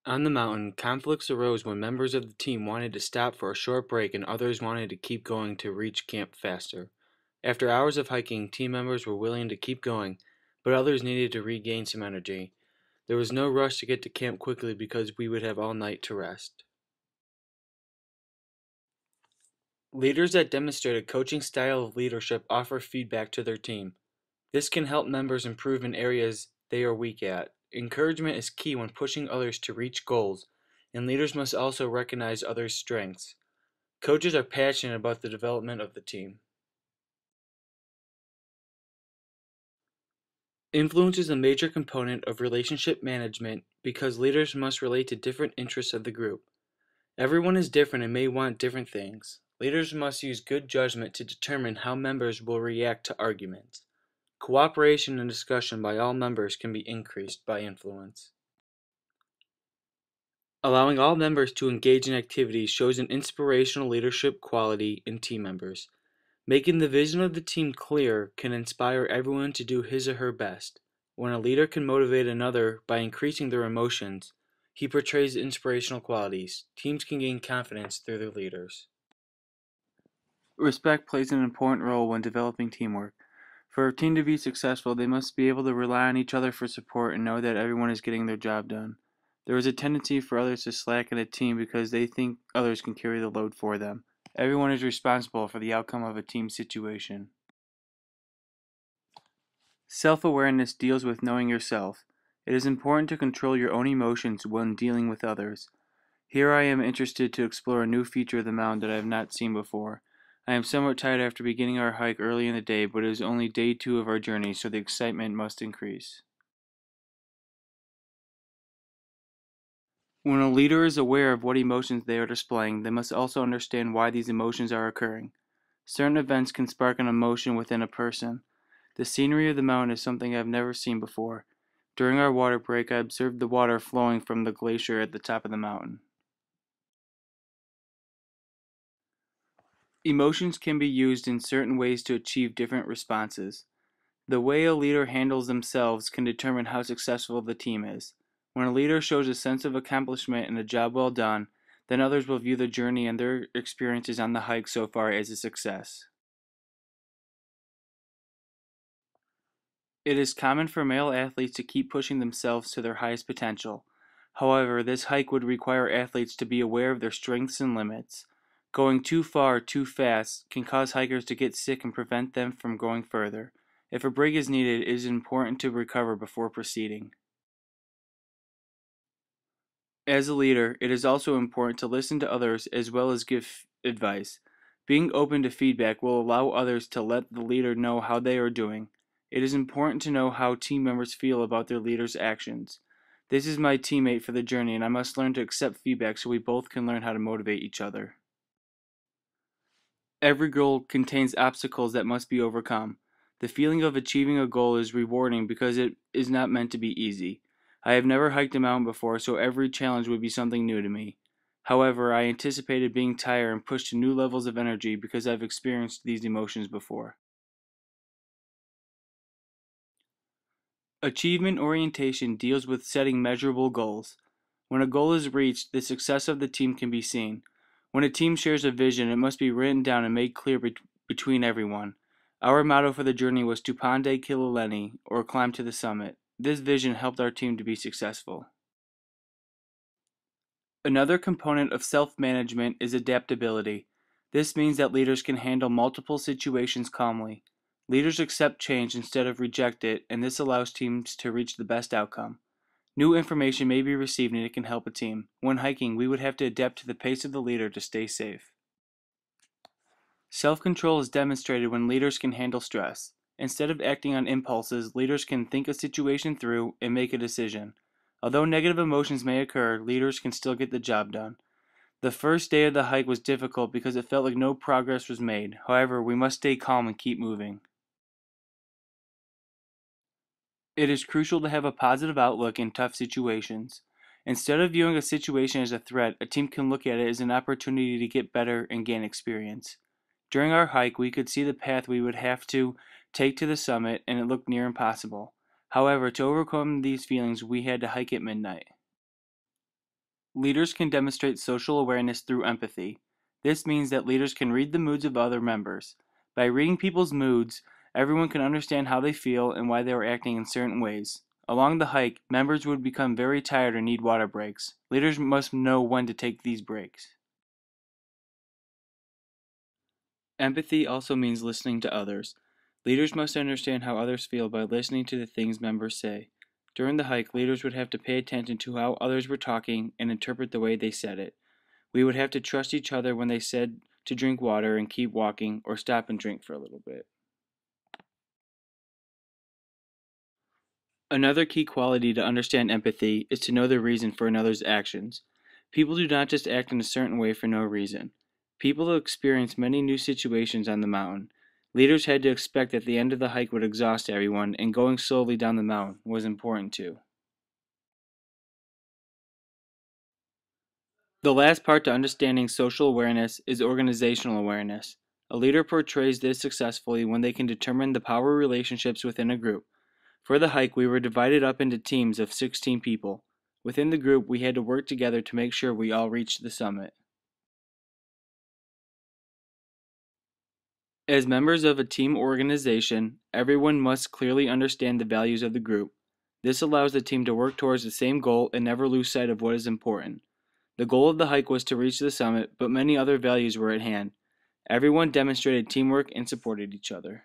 On the mountain, conflicts arose when members of the team wanted to stop for a short break and others wanted to keep going to reach camp faster. After hours of hiking, team members were willing to keep going, but others needed to regain some energy. There was no rush to get to camp quickly because we would have all night to rest. Leaders that demonstrate a coaching style of leadership offer feedback to their team. This can help members improve in areas they are weak at. Encouragement is key when pushing others to reach goals, and leaders must also recognize others' strengths. Coaches are passionate about the development of the team. Influence is a major component of relationship management because leaders must relate to different interests of the group. Everyone is different and may want different things. Leaders must use good judgment to determine how members will react to arguments. Cooperation and discussion by all members can be increased by influence. Allowing all members to engage in activities shows an inspirational leadership quality in team members. Making the vision of the team clear can inspire everyone to do his or her best. When a leader can motivate another by increasing their emotions, he portrays inspirational qualities. Teams can gain confidence through their leaders. Respect plays an important role when developing teamwork. For a team to be successful, they must be able to rely on each other for support and know that everyone is getting their job done. There is a tendency for others to slack in a team because they think others can carry the load for them. Everyone is responsible for the outcome of a team situation. Self-awareness deals with knowing yourself. It is important to control your own emotions when dealing with others. Here I am interested to explore a new feature of the mountain that I have not seen before. I am somewhat tired after beginning our hike early in the day, but it is only day 2 of our journey, so the excitement must increase. When a leader is aware of what emotions they are displaying, they must also understand why these emotions are occurring. Certain events can spark an emotion within a person. The scenery of the mountain is something I have never seen before. During our water break, I observed the water flowing from the glacier at the top of the mountain. Emotions can be used in certain ways to achieve different responses. The way a leader handles themselves can determine how successful the team is. When a leader shows a sense of accomplishment and a job well done, then others will view the journey and their experiences on the hike so far as a success. It is common for male athletes to keep pushing themselves to their highest potential. However, this hike would require athletes to be aware of their strengths and limits. Going too far too fast can cause hikers to get sick and prevent them from going further. If a break is needed, it is important to recover before proceeding. As a leader, it is also important to listen to others as well as give advice. Being open to feedback will allow others to let the leader know how they are doing. It is important to know how team members feel about their leader's actions. This is my teammate for the journey, and I must learn to accept feedback so we both can learn how to motivate each other. Every goal contains obstacles that must be overcome. The feeling of achieving a goal is rewarding because it is not meant to be easy. I have never hiked a mountain before, so every challenge would be something new to me. However, I anticipated being tired and pushed to new levels of energy because I've experienced these emotions before. Achievement orientation deals with setting measurable goals. When a goal is reached, the success of the team can be seen. When a team shares a vision, it must be written down and made clear between everyone. Our motto for the journey was Tupande Kilileni, or climb to the summit. This vision helped our team to be successful. Another component of self-management is adaptability. This means that leaders can handle multiple situations calmly. Leaders accept change instead of reject it, and this allows teams to reach the best outcome. New information may be received and it can help a team. When hiking, we would have to adapt to the pace of the leader to stay safe. Self-control is demonstrated when leaders can handle stress. Instead of acting on impulses, leaders can think a situation through and make a decision. Although negative emotions may occur, leaders can still get the job done. The first day of the hike was difficult because it felt like no progress was made. However, we must stay calm and keep moving. It is crucial to have a positive outlook in tough situations. Instead of viewing a situation as a threat, a team can look at it as an opportunity to get better and gain experience. During our hike, we could see the path we would have to take to the summit, and it looked near impossible. However, to overcome these feelings, we had to hike at midnight. Leaders can demonstrate social awareness through empathy. This means that leaders can read the moods of other members. By reading people's moods, everyone can understand how they feel and why they are acting in certain ways. Along the hike, members would become very tired or need water breaks. Leaders must know when to take these breaks. Empathy also means listening to others. Leaders must understand how others feel by listening to the things members say. During the hike, leaders would have to pay attention to how others were talking and interpret the way they said it. We would have to trust each other when they said to drink water and keep walking, or stop and drink for a little bit. Another key quality to understand empathy is to know the reason for another's actions. People do not just act in a certain way for no reason. People experience many new situations on the mountain. Leaders had to expect that the end of the hike would exhaust everyone, and going slowly down the mountain was important too. The last part to understanding social awareness is organizational awareness. A leader portrays this successfully when they can determine the power relationships within a group. For the hike, we were divided up into teams of 16 people. Within the group, we had to work together to make sure we all reached the summit. As members of a team organization, everyone must clearly understand the values of the group. This allows the team to work towards the same goal and never lose sight of what is important. The goal of the hike was to reach the summit, but many other values were at hand. Everyone demonstrated teamwork and supported each other.